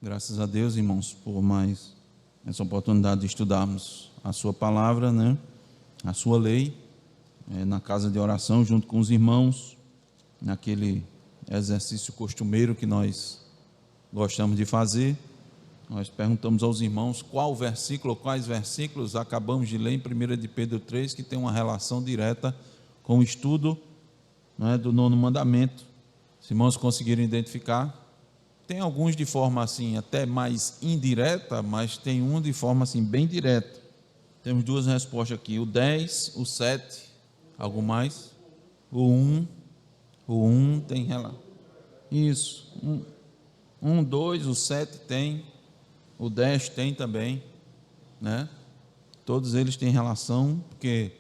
Graças a Deus, irmãos, por mais essa oportunidade de estudarmos a sua palavra, né? A sua lei, na casa de oração, junto com os irmãos, naquele exercício costumeiro que nós gostamos de fazer. Nós perguntamos aos irmãos qual versículo, quais versículos acabamos de ler em 1 de Pedro 3, que tem uma relação direta com o estudo, não é, do 9º mandamento. Os irmãos conseguiram identificar? Tem alguns de forma assim até mais indireta, mas tem um de forma assim bem direta. Temos duas respostas aqui, o 10, o 7, algo mais? O 1 tem relação. Isso, 2, o 7 tem, o 10 tem também, né? Todos eles têm relação, porque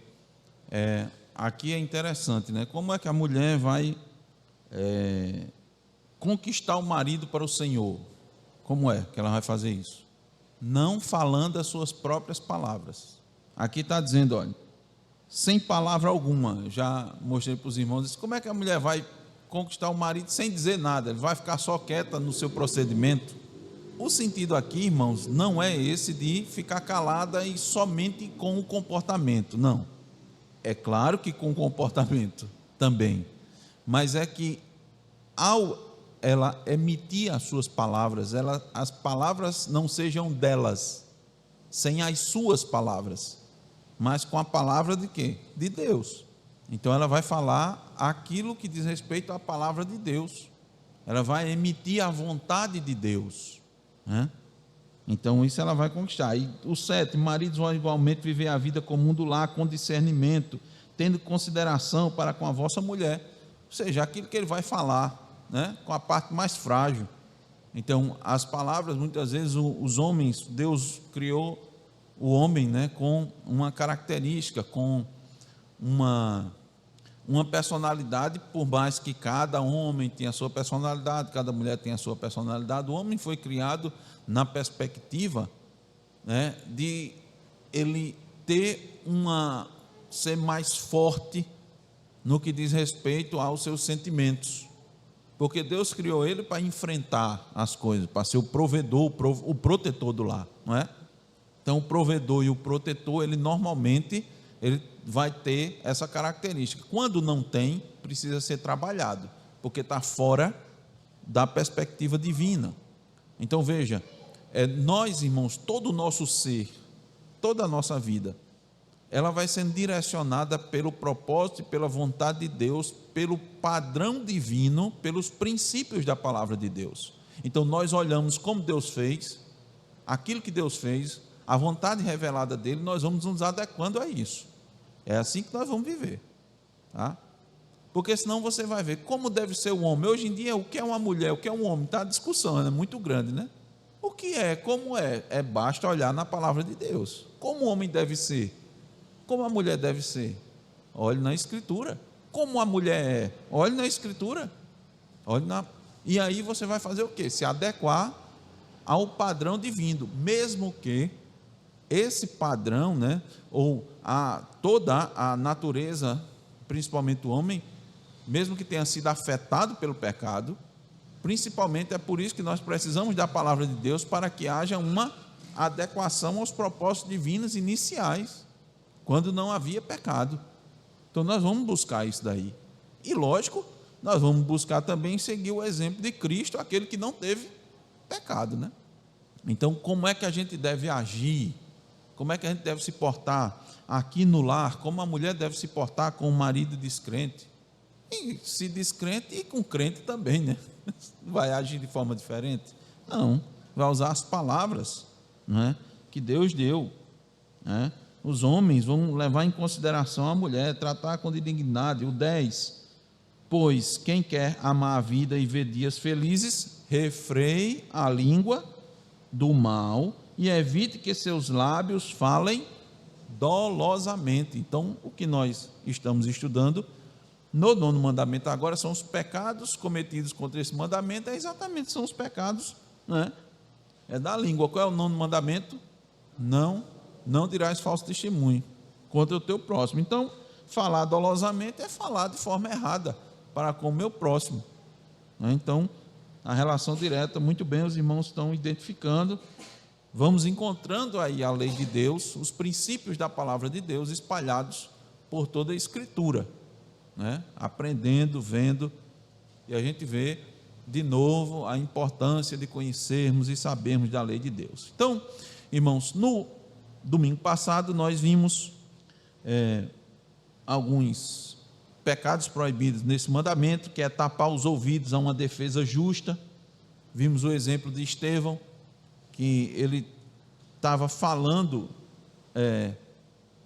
aqui é interessante, né? Como é que a mulher vai conquistar o marido para o Senhor? Como é que ela vai fazer isso? Não falando as suas próprias palavras. Aqui está dizendo, olha, sem palavra alguma. Já mostrei para os irmãos, disse, como é que a mulher vai conquistar o marido sem dizer nada? Ele vai ficar só quieta no seu procedimento? O sentido aqui, irmãos, não é esse de ficar calada e somente com o comportamento, não. É claro que com o comportamento também, mas é que ao ela emitir as suas palavras, as palavras não sejam delas, sem as suas palavras, mas com a palavra de quê? De Deus. Então ela vai falar aquilo que diz respeito à palavra de Deus, ela vai emitir a vontade de Deus, né? Então isso ela vai conquistar. E o 7, maridos vão igualmente viver a vida comum do lar com discernimento, tendo consideração para com a vossa mulher, ou seja, aquilo que ele vai falar, né, com a parte mais frágil. Então as palavras, muitas vezes os homens, Deus criou o homem, né, com uma característica, com uma personalidade, por mais que cada homem tenha a sua personalidade, cada mulher tenha a sua personalidade, o homem foi criado na perspectiva, né, de ele ser mais forte no que diz respeito aos seus sentimentos, porque Deus criou ele para enfrentar as coisas, para ser o provedor, o protetor do lar, não é? Então o provedor e o protetor, ele normalmente vai ter essa característica. Quando não tem, precisa ser trabalhado, porque está fora da perspectiva divina. Então veja, nós, irmãos, todo o nosso ser, toda a nossa vida, ela vai sendo direcionada pelo propósito e pela vontade de Deus, pelo padrão divino, pelos princípios da palavra de Deus. Então nós olhamos como Deus fez, aquilo que Deus fez, a vontade revelada dele, nós vamos nos adequando a isso. É assim que nós vamos viver, tá? Porque senão você vai ver como deve ser o homem. Hoje em dia, o que é uma mulher, o que é um homem, está a discussão, é muito grande, né? O que é, como é? Basta olhar na palavra de Deus. Como o homem deve ser? Como a mulher deve ser? Olhe na Escritura. Como a mulher é? Olhe na Escritura. E aí você vai fazer o quê? Se adequar ao padrão divino, mesmo que esse padrão, né, ou toda a natureza, principalmente o homem, mesmo que tenha sido afetado pelo pecado, principalmente é por isso que nós precisamos da palavra de Deus, para que haja uma adequação aos propósitos divinos iniciais, quando não havia pecado. Então nós vamos buscar isso daí, e lógico, nós vamos buscar também seguir o exemplo de Cristo, aquele que não teve pecado, né? Então como é que a gente deve agir? Como é que a gente deve se portar aqui no lar? Como a mulher deve se portar com o marido descrente? E se descrente, e com crente também, né? Vai agir de forma diferente? Não, vai usar as palavras, né, que Deus deu, né? Os homens vão levar em consideração a mulher, tratar com dignidade. O 10, pois quem quer amar a vida e ver dias felizes, refreie a língua do mal e evite que seus lábios falem dolosamente. Então, o que nós estamos estudando no 9º mandamento agora são os pecados cometidos contra esse mandamento, são os pecados, né, da língua. Qual é o 9º mandamento? Não dirás falso testemunho contra o teu próximo. Então, falar dolosamente é falar de forma errada para com o meu próximo, né? Então, A relação direta, muito bem, os irmãos estão identificando. Vamos encontrando aí a lei de Deus, os princípios da palavra de Deus espalhados por toda a Escritura, né? Aprendendo, vendo, e a gente vê de novo a importância de conhecermos e sabermos da lei de Deus. Então, irmãos, no domingo passado nós vimos alguns pecados proibidos nesse mandamento, que é tapar os ouvidos a uma defesa justa. Vimos o exemplo de Estevão, que ele estava falando,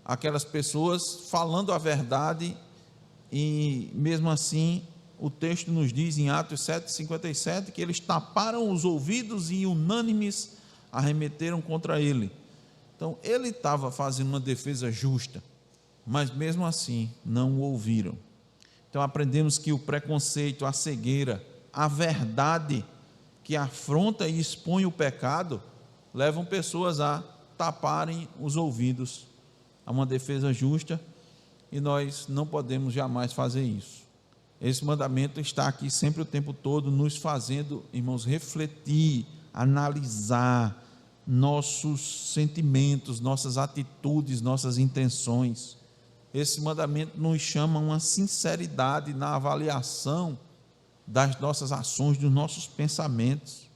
aquelas pessoas falando a verdade, e mesmo assim o texto nos diz em Atos 7,57 que eles taparam os ouvidos e unânimes arremeteram contra ele. Então ele estava fazendo uma defesa justa, mas mesmo assim não o ouviram. Então aprendemos que o preconceito, a cegueira, a verdade que afronta e expõe o pecado, levam pessoas a taparem os ouvidos a uma defesa justa, e nós não podemos jamais fazer isso. Esse mandamento está aqui sempre o tempo todo, nos fazendo, irmãos, refletir, analisar nossos sentimentos, nossas atitudes, nossas intenções. Esse mandamento nos chama a uma sinceridade na avaliação das nossas ações, dos nossos pensamentos,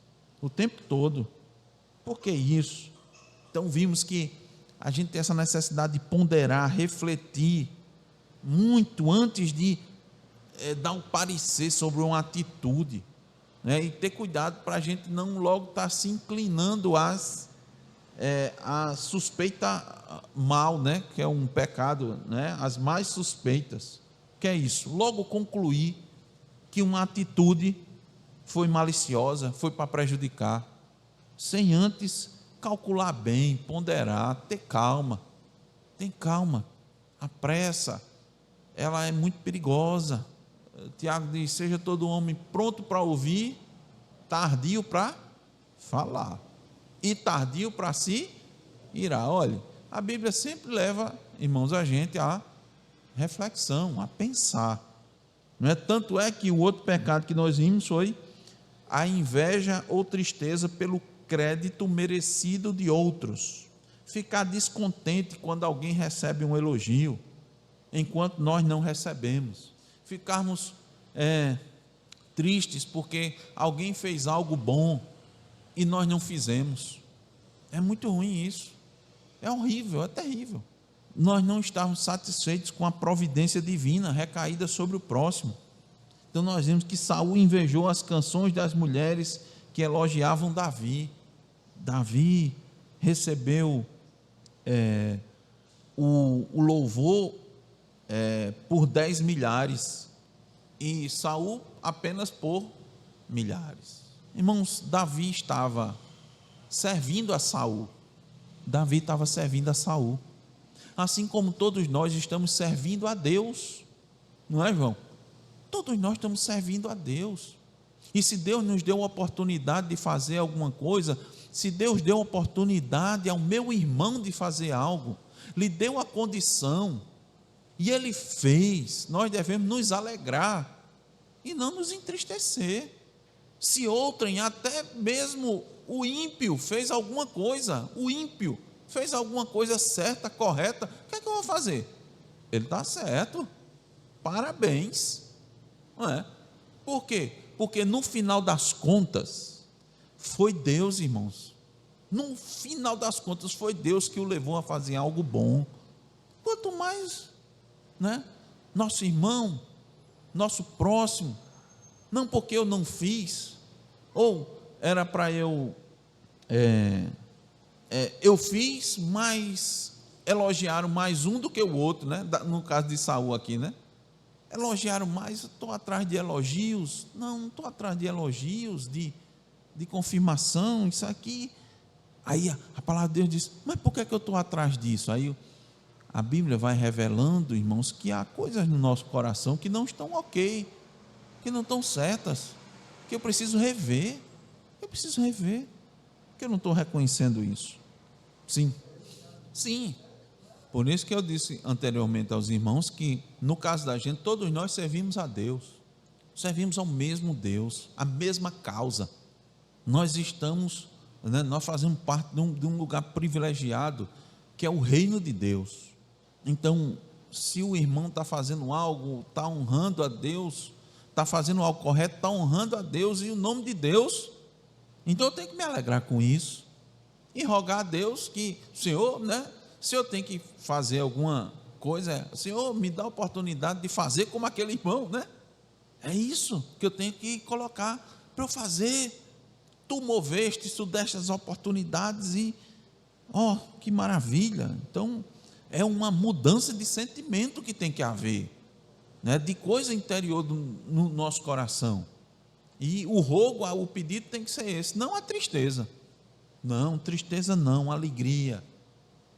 o tempo todo. Por que isso? Então vimos que a gente tem essa necessidade de ponderar, refletir muito antes de dar um parecer sobre uma atitude, né? E ter cuidado para a gente não logo estar se inclinando a suspeita mal, né? Que é um pecado, né? As mais suspeitas, que é isso, logo concluir que uma atitude foi maliciosa, foi para prejudicar, sem antes calcular bem, ponderar, ter calma. Tem calma. A pressa, ela é muito perigosa. Tiago diz: seja todo homem pronto para ouvir, tardio para falar, e tardio para se irar. Olha, a Bíblia sempre leva, irmãos, a gente a reflexão, a pensar. Não é? Tanto é que o outro pecado que nós vimos foi a inveja ou tristeza pelo crédito merecido de outros. Ficar descontente quando alguém recebe um elogio, enquanto nós não recebemos. Ficarmos tristes porque alguém fez algo bom e nós não fizemos. É muito ruim isso. É horrível, é terrível. Nós não estávamos satisfeitos com a providência divina recaída sobre o próximo. Então nós vimos que Saul invejou as canções das mulheres que elogiavam Davi. Davi recebeu o louvor por 10 milhares e Saul apenas por milhares. Irmãos, Davi estava servindo a Saul. Davi estava servindo a Saul. Assim como todos nós estamos servindo a Deus, não é, João? Todos nós estamos servindo a Deus. E se Deus nos deu a oportunidade de fazer alguma coisa, se Deus deu a oportunidade ao meu irmão de fazer algo, lhe deu a condição, e ele fez, nós devemos nos alegrar e não nos entristecer. Se outrem, até mesmo o ímpio fez alguma coisa, certa, correta, o que é que eu vou fazer? Ele está certo, parabéns, não é? Por quê? Porque no final das contas, foi Deus, irmãos, no final das contas foi Deus que o levou a fazer algo bom. Quanto mais, né? Nosso irmão, nosso próximo, não porque eu não fiz, ou era para eu fiz, mas elogiaram mais um do que o outro, né? No caso de Saul aqui, né? Elogiaram mais, estou atrás de elogios. Não estou atrás de elogios, de confirmação, isso aqui. Aí a palavra de Deus diz: mas por que eu estou atrás disso? Aí a Bíblia vai revelando, irmãos, que há coisas no nosso coração que não estão ok, que não estão certas, que eu preciso rever, que eu não estou reconhecendo isso. Sim, por isso que eu disse anteriormente aos irmãos que, no caso da gente, todos nós servimos a Deus, servimos ao mesmo Deus, a mesma causa. Nós estamos, né, nós fazemos parte de um lugar privilegiado, que é o reino de Deus. Então, se o irmão está fazendo algo, está honrando a Deus, está fazendo algo correto, está honrando a Deus e o nome de Deus, então eu tenho que me alegrar com isso e rogar a Deus que, Senhor, né, se eu tenho que fazer alguma coisa, Senhor, me dá a oportunidade de fazer como aquele irmão, né? É isso que eu tenho que colocar para eu fazer. Tu moveste, tu deste as oportunidades e, que maravilha. Então, é uma mudança de sentimento que tem que haver, né? De coisa interior no nosso coração. E o rogo, o pedido tem que ser esse, não a tristeza. Não, tristeza não, alegria.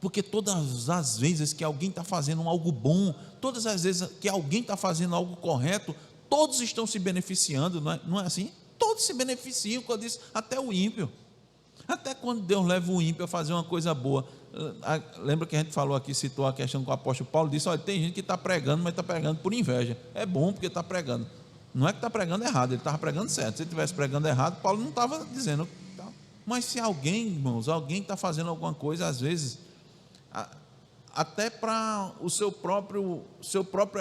Porque todas as vezes que alguém está fazendo algo bom, todas as vezes que alguém está fazendo algo correto, todos estão se beneficiando, não é assim? Todos se beneficiam, quando diz, até o ímpio. Até quando Deus leva o ímpio a fazer uma coisa boa. Lembra que a gente falou aqui, citou a questão que o apóstolo Paulo disse, olha, tem gente que está pregando, mas está pregando por inveja. É bom porque está pregando. Não é que está pregando errado, ele estava pregando certo. Se ele estivesse pregando errado, Paulo não estava dizendo. Mas se alguém, irmãos, alguém está fazendo alguma coisa, às vezes, até para o seu próprio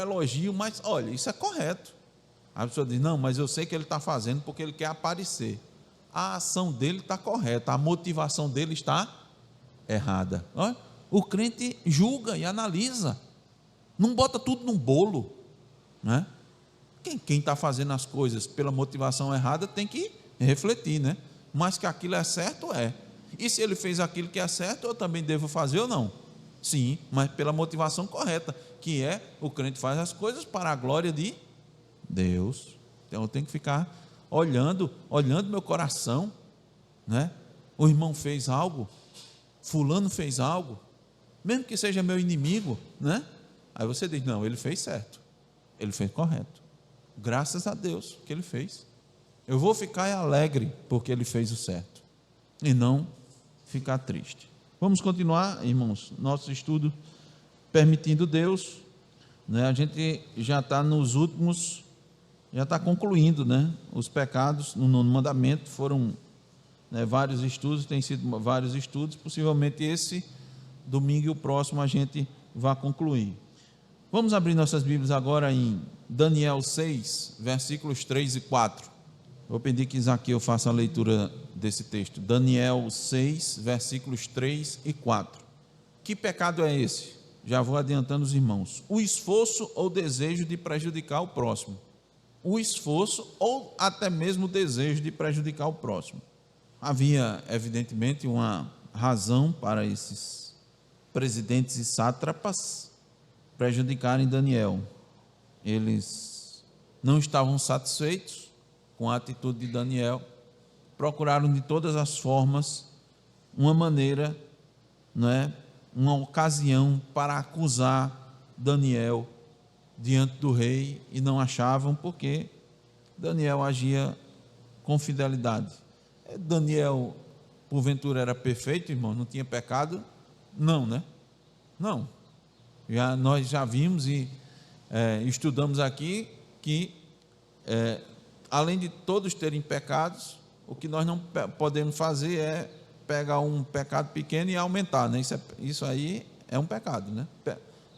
elogio, mas olha, isso é correto. A pessoa diz, não, mas eu sei que ele está fazendo porque ele quer aparecer. A ação dele está correta, a motivação dele está errada. Olha, o crente julga e analisa, não bota tudo num bolo, né? Quem está fazendo as coisas pela motivação errada tem que refletir, né? Mas que aquilo é certo, é. E se ele fez aquilo que é certo, eu também devo fazer ou não? Sim, mas pela motivação correta, que é, o crente faz as coisas para a glória de Deus. Então eu tenho que ficar olhando meu coração, né? O irmão fez algo, fulano fez algo, mesmo que seja meu inimigo, né? Aí você diz, não, ele fez certo, ele fez correto, graças a Deus que ele fez. Eu vou ficar alegre porque ele fez o certo e não ficar triste. Vamos continuar, irmãos, nosso estudo, permitindo Deus, né? A gente já está nos últimos, já está concluindo, né? Os pecados no nono mandamento foram, né, vários estudos, tem sido vários estudos, possivelmente esse domingo e o próximo a gente vai concluir. Vamos abrir nossas Bíblias agora em Daniel 6, versículos 3 e 4. Vou pedir que Isaqueu faça a leitura desse texto. Daniel 6, versículos 3 e 4. Que pecado é esse? Já vou adiantando os irmãos. O esforço ou desejo de prejudicar o próximo. O esforço ou até mesmo o desejo de prejudicar o próximo. Havia, evidentemente, uma razão para esses presidentes e sátrapas prejudicarem Daniel. Eles não estavam satisfeitos com a atitude de Daniel, procuraram de todas as formas uma maneira, não é, uma ocasião para acusar Daniel diante do rei e não achavam, porque Daniel agia com fidelidade. Daniel, porventura, era perfeito, irmão? Não tinha pecado? Não, né? Não. Nós já vimos e estudamos aqui que além de todos terem pecados, o que nós não podemos fazer é pegar um pecado pequeno e aumentar, né? Isso aí é um pecado, né?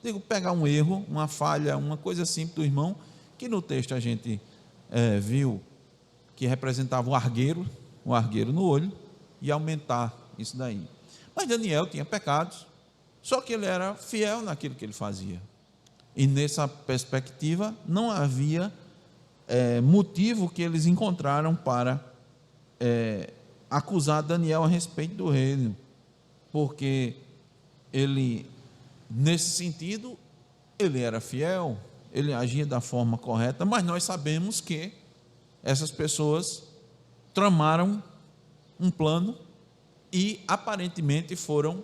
Digo, pegar um erro, uma falha, uma coisa simples do irmão, que no texto a gente viu que representava um argueiro no olho, e aumentar isso daí. Mas Daniel tinha pecados, só que ele era fiel naquilo que ele fazia. E nessa perspectiva, não havia motivo que eles encontraram para acusar Daniel a respeito do reino, porque ele, nesse sentido, ele era fiel, ele agia da forma correta, mas nós sabemos que essas pessoas tramaram um plano e aparentemente foram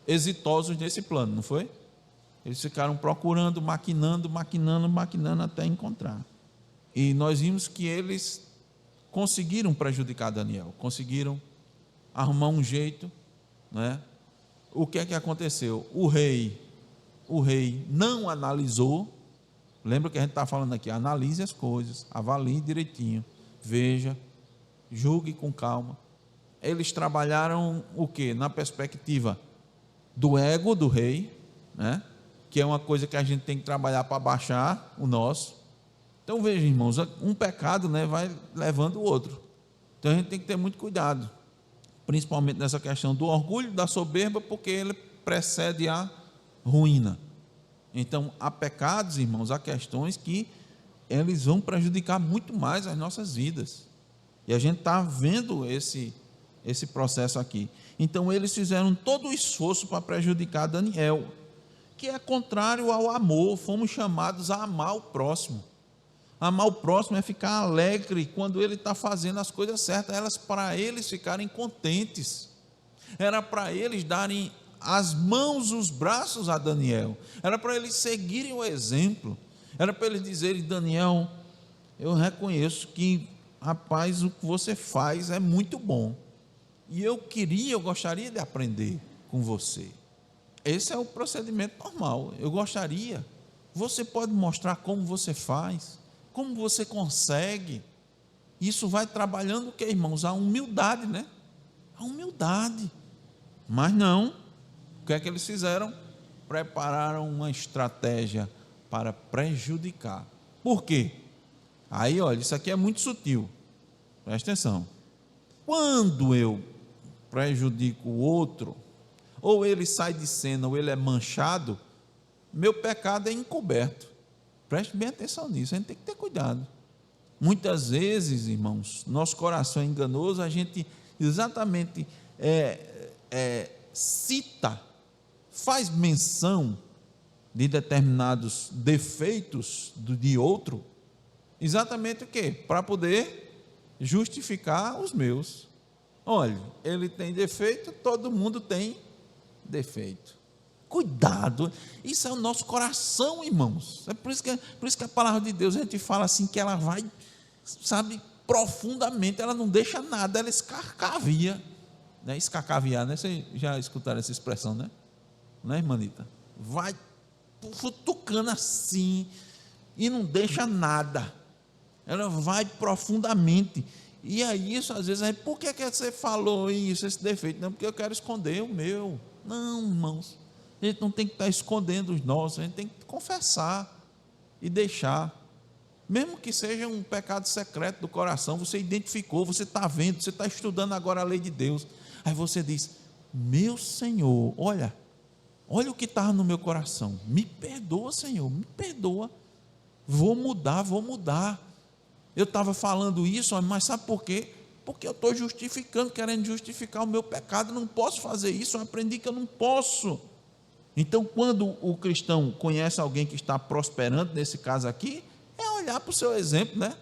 exitosos nesse plano, não foi? Eles ficaram procurando, maquinando até encontrar. E nós vimos que eles conseguiram prejudicar Daniel, conseguiram arrumar um jeito, né? O que é que aconteceu? O rei não analisou, Lembra que a gente está falando aqui? Analise as coisas, avalie direitinho, veja, julgue com calma. Eles trabalharam o quê? Na perspectiva do ego do rei, né? Que é uma coisa que a gente tem que trabalhar para baixar o nosso. Então veja, irmãos, um pecado, né, vai levando o outro. Então a gente tem que ter muito cuidado, principalmente nessa questão do orgulho, da soberba, porque ele precede a ruína. Então há pecados, irmãos, há questões que eles vão prejudicar muito mais as nossas vidas. E a gente está vendo esse processo aqui. Então eles fizeram todo o esforço para prejudicar Daniel, que é contrário ao amor. Fomos chamados a amar o próximo. Amar o próximo é ficar alegre quando ele está fazendo as coisas certas, para eles ficarem contentes. Era para eles darem as mãos, os braços a Daniel. Era para eles seguirem o exemplo. Era para eles dizerem: Daniel, eu reconheço que, rapaz, o que você faz é muito bom. E eu gostaria de aprender com você. Esse é o procedimento normal. Eu gostaria. Você pode mostrar como você faz, como você consegue. Isso vai trabalhando o que, irmãos? A humildade, né? A humildade. Mas não. O que é que eles fizeram? Prepararam uma estratégia para prejudicar. Por quê? Aí, olha, isso aqui é muito sutil. Presta atenção. Quando eu prejudico o outro, ou ele sai de cena, ou ele é manchado, meu pecado é encoberto. Preste bem atenção nisso, a gente tem que ter cuidado. Muitas vezes, irmãos, nosso coração é enganoso, a gente exatamente cita, faz menção de determinados defeitos de outro, exatamente o quê? Para poder justificar os meus. Olha, ele tem defeito, todo mundo tem defeito. Cuidado, isso é o nosso coração, irmãos. É por isso que a palavra de Deus, a gente fala assim, que ela vai, sabe, profundamente, ela não deixa nada, ela escarcavia, né? Escarcaviar, né? Vocês já escutaram essa expressão, né? Né, irmanita? Vai futucando assim, e não deixa nada, ela vai profundamente. E aí, isso às vezes, por que você falou isso, esse defeito? Não, porque eu quero esconder o meu. Não, irmãos, a gente não tem que estar escondendo os nossos, a gente tem que confessar e deixar, mesmo que seja um pecado secreto do coração. Você identificou, você está vendo, você está estudando agora a lei de Deus, aí você diz: meu Senhor, olha o que estava no meu coração, me perdoa, Senhor, me perdoa, vou mudar. Eu estava falando isso, mas sabe por quê? Porque eu estou justificando, querendo justificar o meu pecado. Não posso fazer isso, eu aprendi que eu não posso. Então, quando o cristão conhece alguém que está prosperando, nesse caso aqui, é olhar para o seu exemplo, né?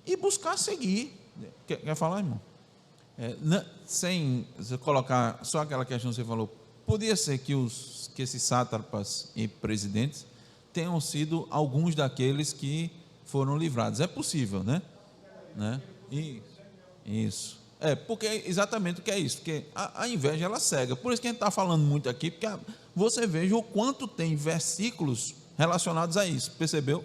E buscar seguir. Quer falar, irmão? Sem você colocar só aquela questão que você falou, podia ser que esses sátrapas e presidentes tenham sido alguns daqueles que foram livrados. É possível, né? Isso. Porque exatamente o que é isso, porque a inveja, ela cega. Por isso que a gente está falando muito aqui, porque você veja o quanto tem versículos relacionados a isso, percebeu?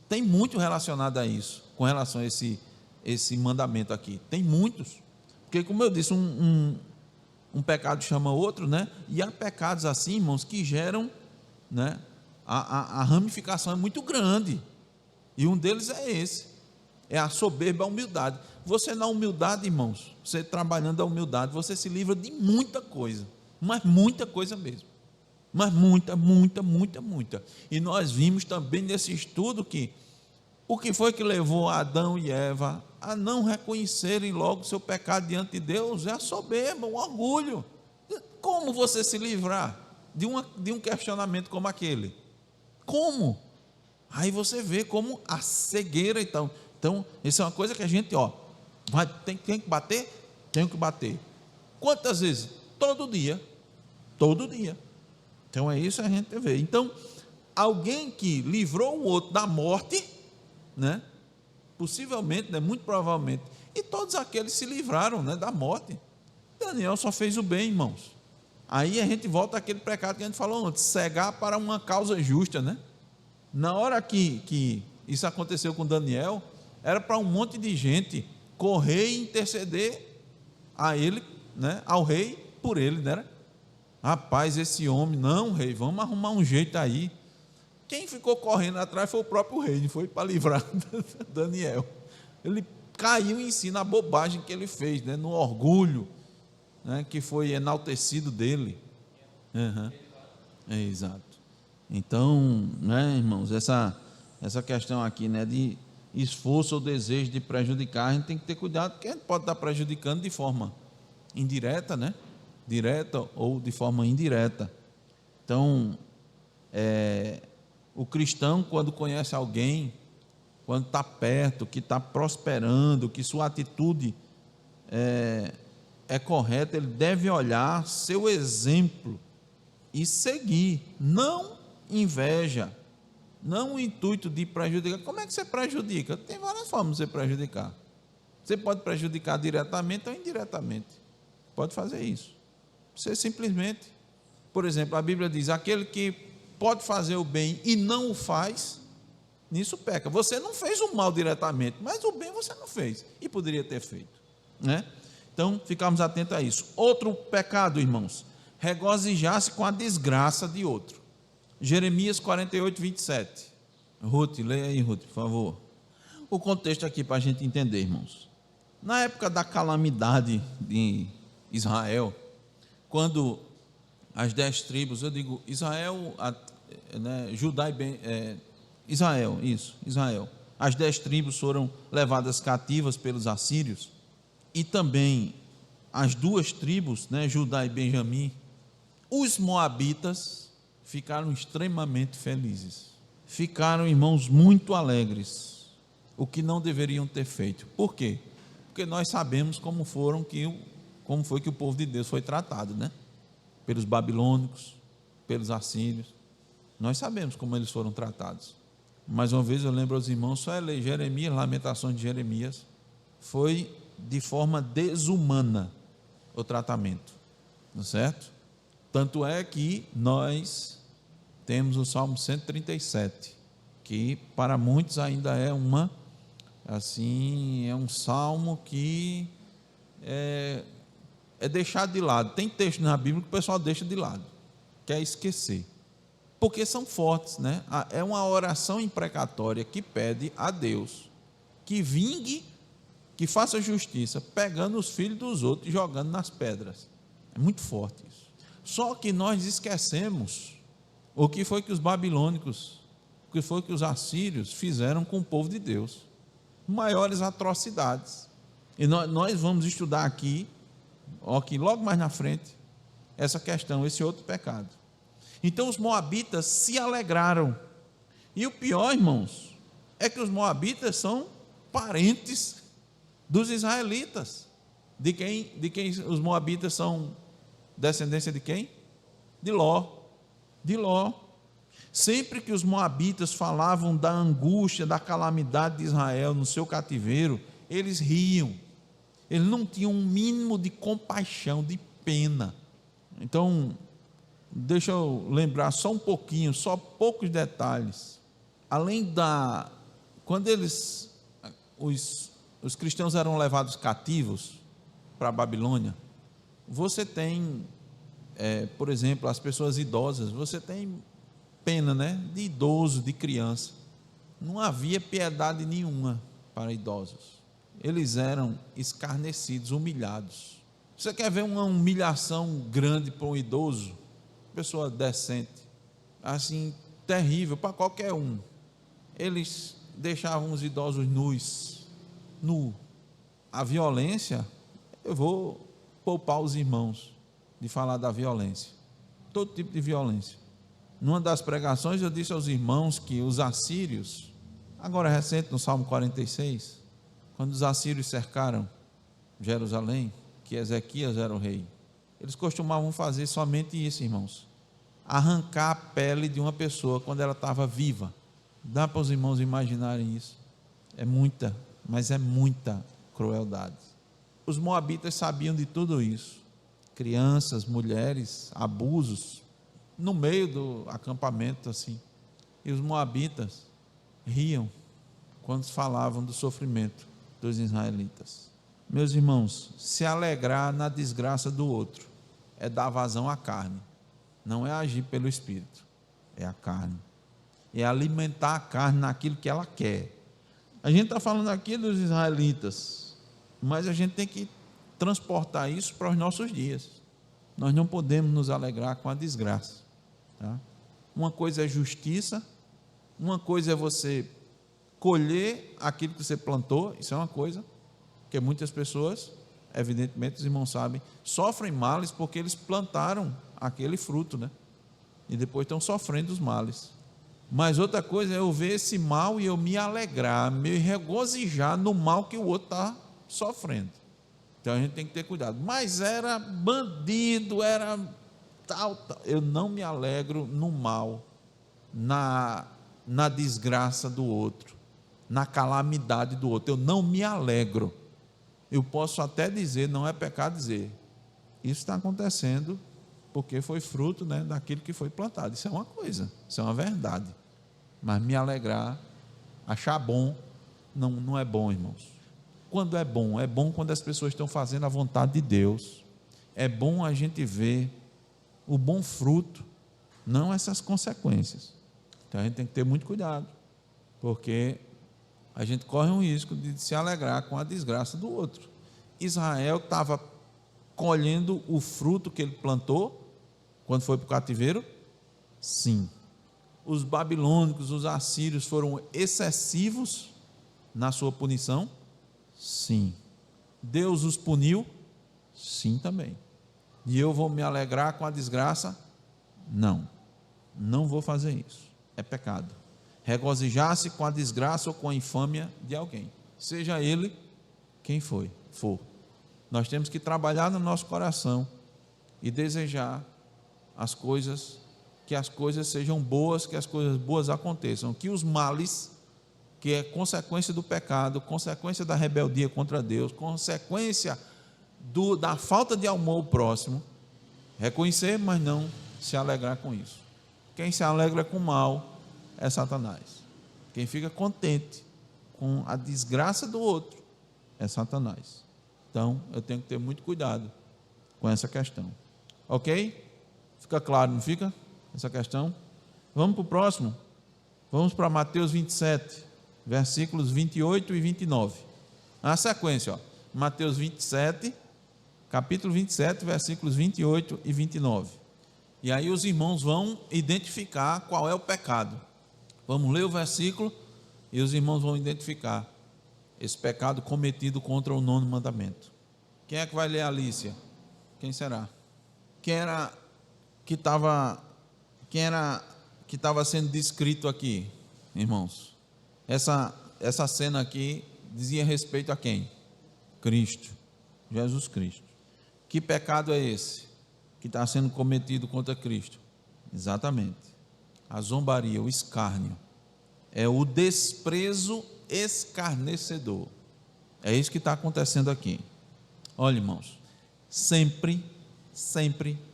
Tem muito relacionado a isso, com relação a esse mandamento aqui, tem muitos, porque, como eu disse, um pecado chama outro, né? E há pecados assim, irmãos, que geram, né? A ramificação é muito grande, e um deles é esse, é a soberba, a humildade. Você, na humildade, irmãos, você trabalhando a humildade, você se livra de muita coisa, mas muita coisa mesmo, mas muita. E nós vimos também nesse estudo que o que foi que levou Adão e Eva a não reconhecerem logo seu pecado diante de Deus? É a soberba, o orgulho. Como você se livrar de um questionamento como aquele? Como? Aí você vê como a cegueira. Então, isso é uma coisa que a gente, tem que bater? Tenho que bater. Quantas vezes? Todo dia. Então é isso que a gente vê. Então, alguém que livrou o outro da morte, né? Possivelmente, né? Muito provavelmente, e todos aqueles se livraram, né? Da morte. Daniel só fez o bem, irmãos. Aí a gente volta àquele pecado que a gente falou antes, cegar para uma causa justa, né? Na hora que isso aconteceu com Daniel, era para um monte de gente correr e interceder a ele, né, ao rei, por ele, né? Rapaz, esse homem, não, rei, vamos arrumar um jeito aí. Quem ficou correndo atrás foi o próprio rei, não foi para livrar Daniel. Ele caiu em si na bobagem que ele fez, né, no orgulho, né, que foi enaltecido dele. Uhum. Exato. Então, né, irmãos, essa questão aqui, né, de esforço ou desejo de prejudicar, a gente tem que ter cuidado, porque a gente pode estar prejudicando de forma indireta, né, direta ou de forma indireta. Então, o cristão, quando conhece alguém, quando está perto, que está prosperando, que sua atitude é correta, ele deve olhar seu exemplo e seguir, não inveja, não o intuito de prejudicar. Como é que você prejudica? Tem várias formas de você prejudicar. Você pode prejudicar diretamente ou indiretamente. Pode fazer isso. Você simplesmente, por exemplo, a Bíblia diz, aquele que pode fazer o bem e não o faz, nisso peca. Você não fez o mal diretamente, mas o bem você não fez e poderia ter feito, né? Então, ficamos atentos a isso. Outro pecado, irmãos, regozijar-se com a desgraça de outro. Jeremias 48, 27. Ruth, leia aí, Ruth, por favor. O contexto aqui para a gente entender, irmãos. Na época da calamidade de Israel, quando as 10 tribos, eu digo Israel, né, Judá e Israel, isso, Israel. As 10 tribos foram levadas cativas pelos assírios, e também as 2 tribos, né, Judá e Benjamim. Os moabitas ficaram extremamente felizes, ficaram, irmãos, muito alegres, o que não deveriam ter feito. Por quê? Porque nós sabemos como foi que o povo de Deus foi tratado, né? Pelos babilônicos, pelos assírios. Nós sabemos como eles foram tratados. Mais uma vez eu lembro aos irmãos, só ler Jeremias, Lamentações de Jeremias, foi de forma desumana o tratamento, não é certo? Tanto é que nós temos o Salmo 137, que para muitos ainda é um salmo que é deixado de lado. Tem texto na Bíblia que o pessoal deixa de lado, quer esquecer, porque são fortes, né? É uma oração imprecatória que pede a Deus que vingue, que faça justiça, pegando os filhos dos outros e jogando nas pedras. É muito forte isso. Só que nós esquecemos o que foi que os babilônicos, o que foi que os assírios fizeram com o povo de Deus. Maiores atrocidades. E nós vamos estudar aqui logo mais na frente, essa questão, esse outro pecado. Então os moabitas se alegraram. E o pior, irmãos, é que os moabitas são parentes dos israelitas. De quem os moabitas são descendência de quem? De Ló. De Ló. Sempre que os moabitas falavam da angústia, da calamidade de Israel no seu cativeiro, eles riam. Eles não tinham um mínimo de compaixão, de pena. Então, deixa eu lembrar só um pouquinho, só poucos detalhes. Quando os cristãos eram levados cativos para a Babilônia, você tem, por exemplo, as pessoas idosas, você tem pena, né, de idoso, de criança. Não havia piedade nenhuma para idosos. Eles eram escarnecidos, humilhados. Você quer ver uma humilhação grande para um idoso? Pessoa decente, assim, terrível para qualquer um. Eles deixavam os idosos nu. A violência, eu vou poupar os irmãos de falar da violência, todo tipo de violência. Numa das pregações eu disse aos irmãos que os assírios, agora recente no Salmo 46, quando os assírios cercaram Jerusalém, que Ezequias era o rei, eles costumavam fazer somente isso, irmãos, arrancar a pele de uma pessoa quando ela estava viva. Dá para os irmãos imaginarem isso? Mas é muita crueldade. Os moabitas sabiam de tudo isso. Crianças, mulheres, abusos, no meio do acampamento, assim. E os moabitas riam quando falavam do sofrimento dos israelitas. Meus irmãos, se alegrar na desgraça do outro é dar vazão à carne, não é agir pelo Espírito, é a carne, é alimentar a carne naquilo que ela quer. A gente está falando aqui dos israelitas, mas a gente tem que transportar isso para os nossos dias. Nós não podemos nos alegrar com a desgraça, tá? Uma coisa é justiça, uma coisa é você colher aquilo que você plantou, isso é uma coisa, porque muitas pessoas, evidentemente os irmãos sabem, sofrem males porque eles plantaram aquele fruto, né? E depois estão sofrendo os males. Mas outra coisa é eu ver esse mal e eu me alegrar, me regozijar no mal que o outro está sofrendo. Então a gente tem que ter cuidado. Mas era bandido, era tal. Eu não me alegro no mal, na desgraça do outro, na calamidade do outro. Eu não me alegro. Eu posso até dizer, não é pecado dizer, isso está acontecendo porque foi fruto, né, daquilo que foi plantado. Isso é uma coisa, isso é uma verdade. Mas me alegrar, achar bom, não é bom, irmãos. Quando é bom quando as pessoas estão fazendo a vontade de Deus. É bom a gente ver o bom fruto, não essas consequências. Então a gente tem que ter muito cuidado, porque a gente corre um risco de se alegrar com a desgraça do outro. Israel estava colhendo o fruto que ele plantou quando foi para o cativeiro? Sim. Os babilônicos, os assírios foram excessivos na sua punição? Sim. Deus os puniu? Sim também. E eu vou me alegrar com a desgraça? Não vou fazer isso. É pecado. Regozijar-se com a desgraça ou com a infâmia de alguém, seja ele quem for. Nós temos que trabalhar no nosso coração e desejar que as coisas sejam boas, que as coisas boas aconteçam, que os males, que é consequência do pecado, consequência da rebeldia contra Deus, consequência da falta de amor ao próximo, reconhecer, mas não se alegrar com isso. Quem se alegra com o mal é Satanás. Quem fica contente com a desgraça do outro é Satanás. Então, eu tenho que ter muito cuidado com essa questão. Ok? Fica claro, não fica? Essa questão. Vamos para o próximo? Vamos para Mateus 27, versículos 28 e 29. A sequência, ó. Mateus 27, capítulo 27, versículos 28 e 29. E aí os irmãos vão identificar qual é o pecado. Vamos ler o versículo e os irmãos vão identificar esse pecado cometido contra o 9º mandamento. Quem é que vai ler, Alícia? Quem será? Quem era que estava sendo descrito aqui, irmãos? Essa cena aqui dizia respeito a quem? Cristo, Jesus Cristo. Que pecado é esse que está sendo cometido contra Cristo? Exatamente, a zombaria, o escárnio, é o desprezo escarnecedor. É isso que está acontecendo aqui. Olha, irmãos, sempre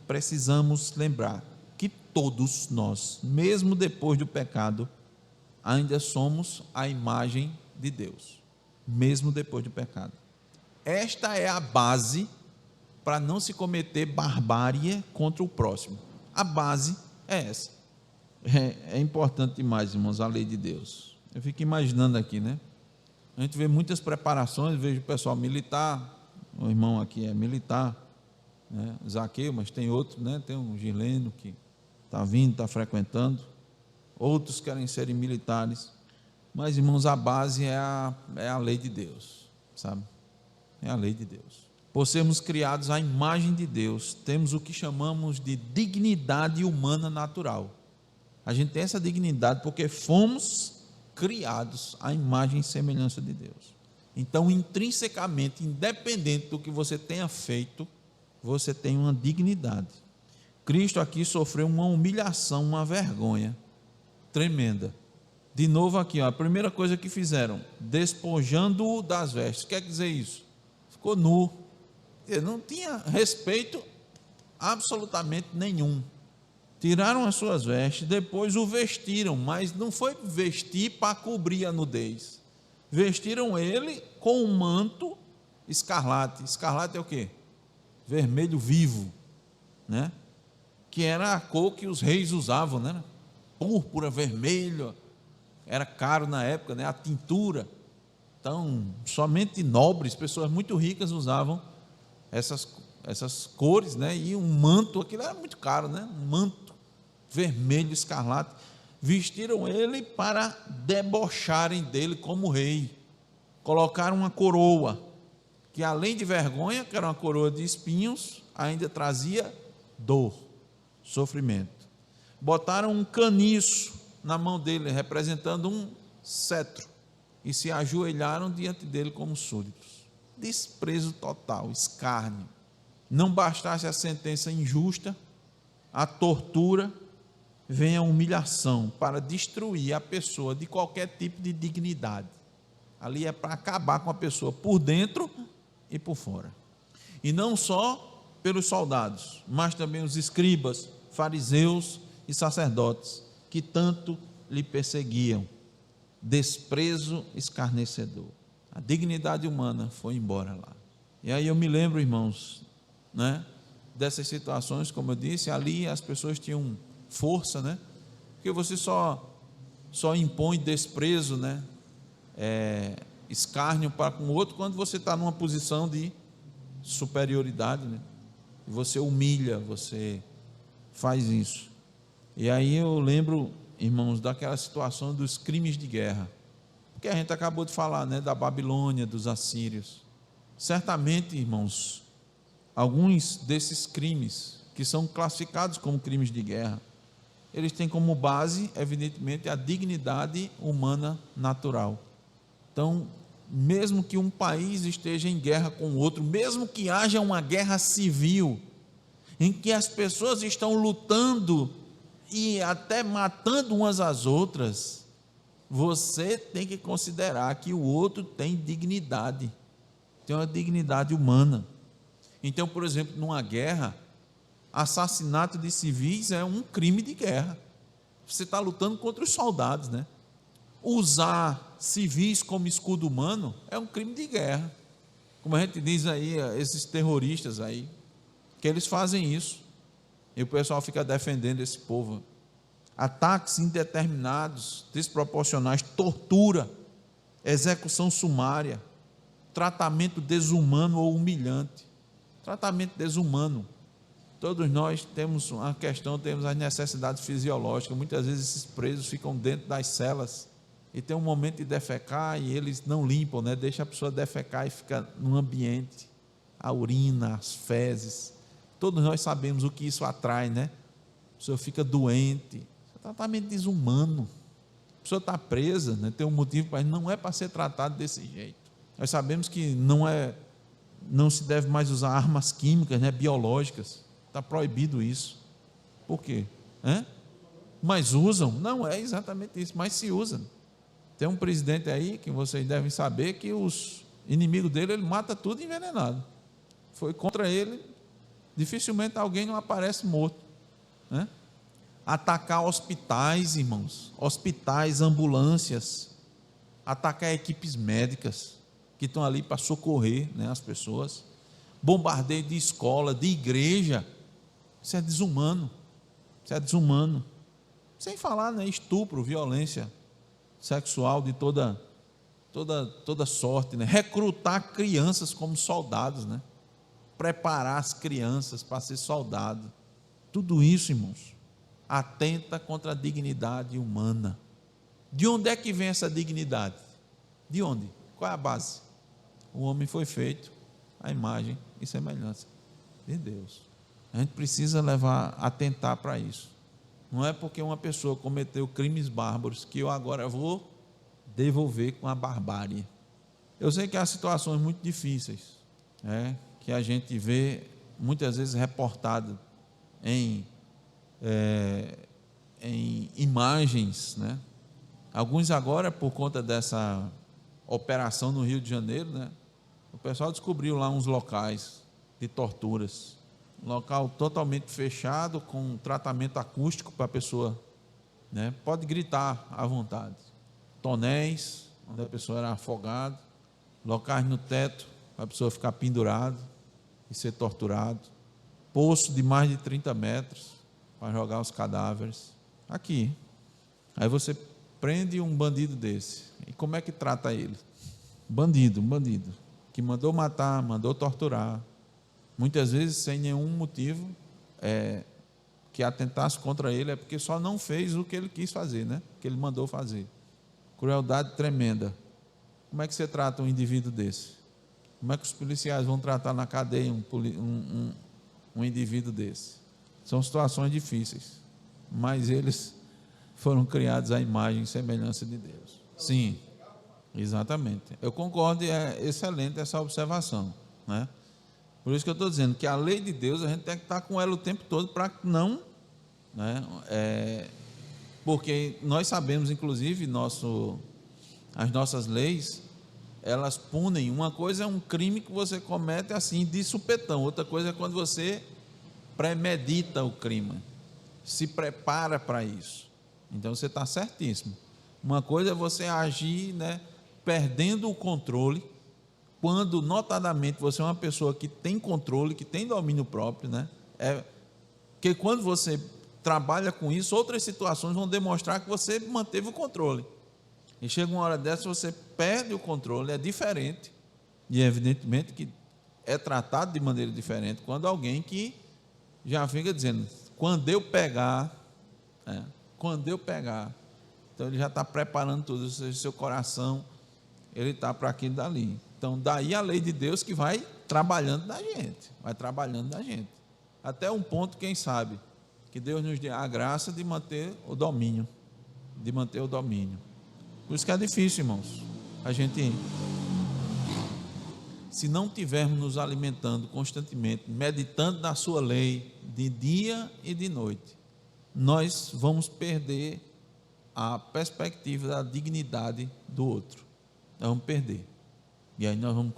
precisamos lembrar que todos nós, mesmo depois do pecado, ainda somos a imagem de Deus, mesmo depois do pecado. Esta é a base para não se cometer barbárie contra o próximo. A base é essa. É importante demais, irmãos, a lei de Deus. Eu fico imaginando aqui, né? A gente vê muitas preparações, vejo o pessoal militar, o irmão aqui é militar, né? Zaqueu, mas tem outro, né? Tem um Gileno que está vindo, está frequentando, outros querem serem militares, mas, irmãos, a base é a lei de Deus, sabe? É a lei de Deus. Por sermos criados à imagem de Deus, temos o que chamamos de dignidade humana natural. A gente tem essa dignidade porque fomos criados à imagem e semelhança de Deus. Então, intrinsecamente, independente do que você tenha feito, você tem uma dignidade. Cristo aqui sofreu uma humilhação, uma vergonha tremenda. De novo aqui, ó, a primeira coisa que fizeram, despojando-o das vestes. Quer dizer isso? Ficou nu. Ele não tinha respeito absolutamente nenhum. Tiraram as suas vestes, depois o vestiram, mas não foi vestir para cobrir a nudez. Vestiram ele com um manto escarlate. Escarlate é o quê? Vermelho vivo, né? Que era a cor que os reis usavam, né? Púrpura, vermelho, era caro na época, né? A tintura. Então, somente nobres, pessoas muito ricas usavam essas cores, né? E um manto, aquilo era muito caro, né? Um manto vermelho escarlate. Vestiram ele para debocharem dele como rei. Colocaram uma coroa, que além de vergonha, que era uma coroa de espinhos, ainda trazia dor, sofrimento. Botaram um caniço na mão dele, representando um cetro, e se ajoelharam diante dele como súditos. Desprezo total, escárnio. Não bastasse a sentença injusta, a tortura, vem a humilhação para destruir a pessoa de qualquer tipo de dignidade. Ali é para acabar com a pessoa por dentro e por fora. E não só pelos soldados, mas também os escribas, fariseus e sacerdotes, que tanto lhe perseguiam. Desprezo escarnecedor. A dignidade humana foi embora lá. E aí eu me lembro, irmãos, né, dessas situações, como eu disse, ali as pessoas tinham força, né? Porque você só impõe desprezo, né? Escárnio para com o outro quando você está numa posição de superioridade, né? E você humilha, você faz isso. E aí eu lembro, irmãos, daquela situação dos crimes de guerra, porque a gente acabou de falar, né, da Babilônia, dos assírios. Certamente, irmãos, alguns desses crimes que são classificados como crimes de guerra, eles têm como base, evidentemente, a dignidade humana natural. Então, mesmo que um país esteja em guerra com o outro, mesmo que haja uma guerra civil, em que as pessoas estão lutando e até matando umas às outras, você tem que considerar que o outro tem dignidade, tem uma dignidade humana. Então, por exemplo, numa guerra, assassinato de civis é um crime de guerra. Você está lutando contra os soldados, né? Usar civis como escudo humano é um crime de guerra. Como a gente diz aí, esses terroristas aí, que eles fazem isso. E o pessoal fica defendendo esse povo. Ataques indeterminados, desproporcionais, tortura, execução sumária, tratamento desumano ou humilhante. Tratamento desumano. Todos nós temos uma questão, temos as necessidades fisiológicas. Muitas vezes esses presos ficam dentro das celas e tem um momento de defecar e eles não limpam, né? Deixa a pessoa defecar e fica no ambiente, a urina, as fezes. Todos nós sabemos o que isso atrai, né? A pessoa fica doente. É tratamento desumano. A pessoa está presa, né? Tem um motivo, mas não é para ser tratado desse jeito. Nós sabemos que não se deve mais usar armas químicas, né? Biológicas. Está proibido isso. Por quê? Mas usam? Não é exatamente isso, mas se usa. Tem um presidente aí que vocês devem saber que os inimigos dele, ele mata tudo envenenado. Foi contra ele, dificilmente alguém não aparece morto, né? Atacar hospitais, irmãos, hospitais, ambulâncias, atacar equipes médicas que estão ali para socorrer, né, as pessoas, bombardeio de escola, de igreja. Isso é desumano, sem falar, né, estupro, violência sexual de toda sorte, né? Recrutar crianças como soldados, né? Preparar as crianças para ser soldado, tudo isso, irmãos, atenta contra a dignidade humana. De onde é que vem essa dignidade? De onde? Qual é a base? O homem foi feito à imagem e semelhança de Deus. A gente precisa atentar para isso. Não é porque uma pessoa cometeu crimes bárbaros que eu agora vou devolver com a barbárie. Eu sei que há situações muito difíceis, que a gente vê muitas vezes reportado em imagens, né? Alguns agora, por conta dessa operação no Rio de Janeiro, né? O pessoal descobriu lá uns locais de torturas. local totalmente fechado, com tratamento acústico para a pessoa, né? Pode gritar à vontade. Tonéis, onde a pessoa era afogada, locais no teto, para a pessoa ficar pendurada e ser torturado, poço de mais de 30 metros, para jogar os cadáveres, aqui. Aí você prende um bandido desse, e como é que trata ele? Bandido, que mandou matar, mandou torturar, muitas vezes sem nenhum motivo que atentasse contra ele, é porque só não fez o que ele quis fazer, né? Que ele mandou fazer. Crueldade tremenda. Como é que você trata um indivíduo desse? Como é que os policiais vão tratar na cadeia um indivíduo desse? São situações difíceis, mas eles foram criados à imagem e semelhança de Deus. Sim, exatamente. Eu concordo e é excelente essa observação, né? Por isso que eu estou dizendo que a lei de Deus, a gente tem que estar com ela o tempo todo para não, né? Porque nós sabemos, inclusive, as nossas leis, elas punem. Uma coisa é um crime que você comete assim de supetão, outra coisa é quando você premedita o crime, se prepara para isso. Então você está certíssimo. Uma coisa é você agir, né, perdendo o controle, quando notadamente você é uma pessoa que tem controle, que tem domínio próprio, né? Porque quando você trabalha com isso, outras situações vão demonstrar que você manteve o controle. E chega uma hora dessa, você perde o controle, é diferente. E evidentemente que é tratado de maneira diferente quando alguém que já fica dizendo, quando eu pegar, então ele já está preparando tudo, ou seja, seu coração, ele está para aquilo dali. Então, daí a lei de Deus que vai trabalhando na gente, até um ponto, quem sabe, que Deus nos dê a graça de manter o domínio, Por isso que é difícil, irmãos, se não tivermos nos alimentando constantemente, meditando na sua lei, de dia e de noite, nós vamos perder a perspectiva da dignidade do outro. Nós vamos perder. E aí nós vamos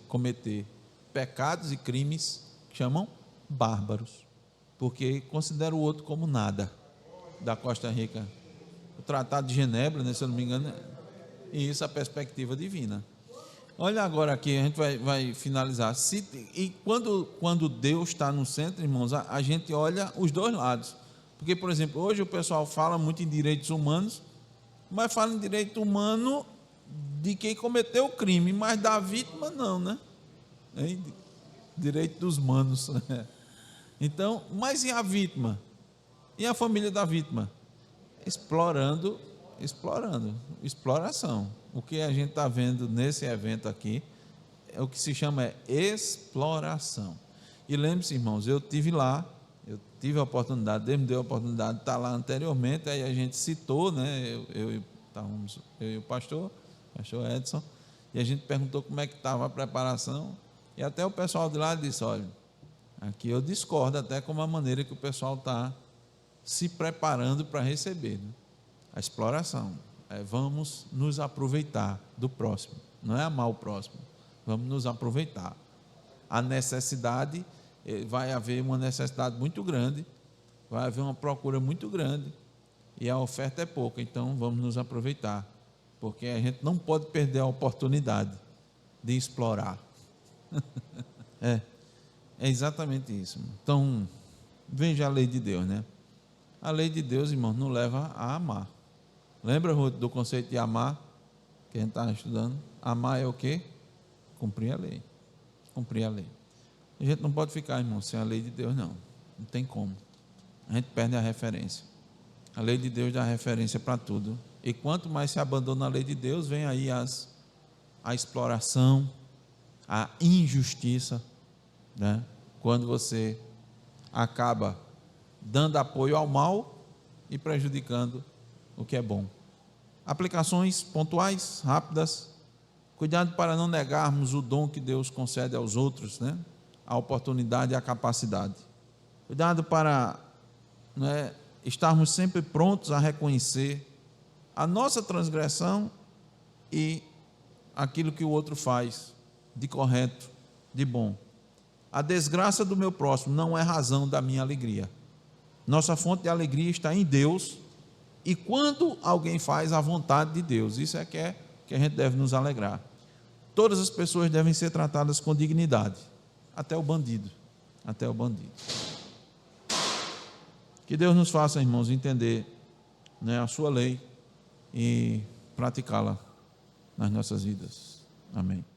cometer pecados e crimes que chamam bárbaros, porque considera o outro como nada. Da Costa Rica, o Tratado de Genebra, né, se eu não me engano, e isso é a perspectiva divina. Olha agora aqui, a gente vai finalizar. Quando Deus está no centro, irmãos, a gente olha os dois lados. Porque, por exemplo, hoje o pessoal fala muito em direitos humanos, mas fala em direito humano de quem cometeu o crime, mas da vítima não, né? Direito dos manos. Então, mas e a vítima? E a família da vítima? Exploração. O que a gente está vendo nesse evento aqui, é o que se chama exploração. E lembre-se, irmãos, eu tive lá, eu tive a oportunidade, Deus me deu a oportunidade de estar lá anteriormente, aí a gente citou, né, eu e o pastor Edson, e a gente perguntou como é que estava a preparação, e até o pessoal de lá disse, olha, aqui eu discordo até com a maneira que o pessoal está se preparando para receber, né? A exploração, vamos nos aproveitar do próximo, não é amar o próximo, vamos nos aproveitar. A necessidade, vai haver uma necessidade muito grande, vai haver uma procura muito grande, e a oferta é pouca, então vamos nos aproveitar, porque a gente não pode perder a oportunidade de explorar. É exatamente isso. Então, veja a lei de Deus, né? A lei de Deus, irmãos, nos leva a amar. Lembra do conceito de amar, que a gente está estudando? Amar é o quê? Cumprir a lei. A gente não pode ficar, irmão, sem a lei de Deus, não tem como, a gente perde a referência. A lei de Deus dá referência para tudo, e quanto mais se abandona a lei de Deus, vem aí a exploração, a injustiça, né? Quando você acaba dando apoio ao mal e prejudicando o que é bom. Aplicações pontuais, rápidas. Cuidado para não negarmos o dom que Deus concede aos outros, né? A oportunidade e a capacidade. Cuidado para, né, estarmos sempre prontos a reconhecer a nossa transgressão e aquilo que o outro faz de correto, de bom. a desgraça do meu próximo não é razão da minha alegria. Nossa fonte de alegria está em Deus, e quando alguém faz a vontade de Deus, isso é que a gente deve nos alegrar. Todas as pessoas devem ser tratadas com dignidade, até o bandido, Que Deus nos faça, irmãos, entender, a sua lei e praticá-la nas nossas vidas. Amém.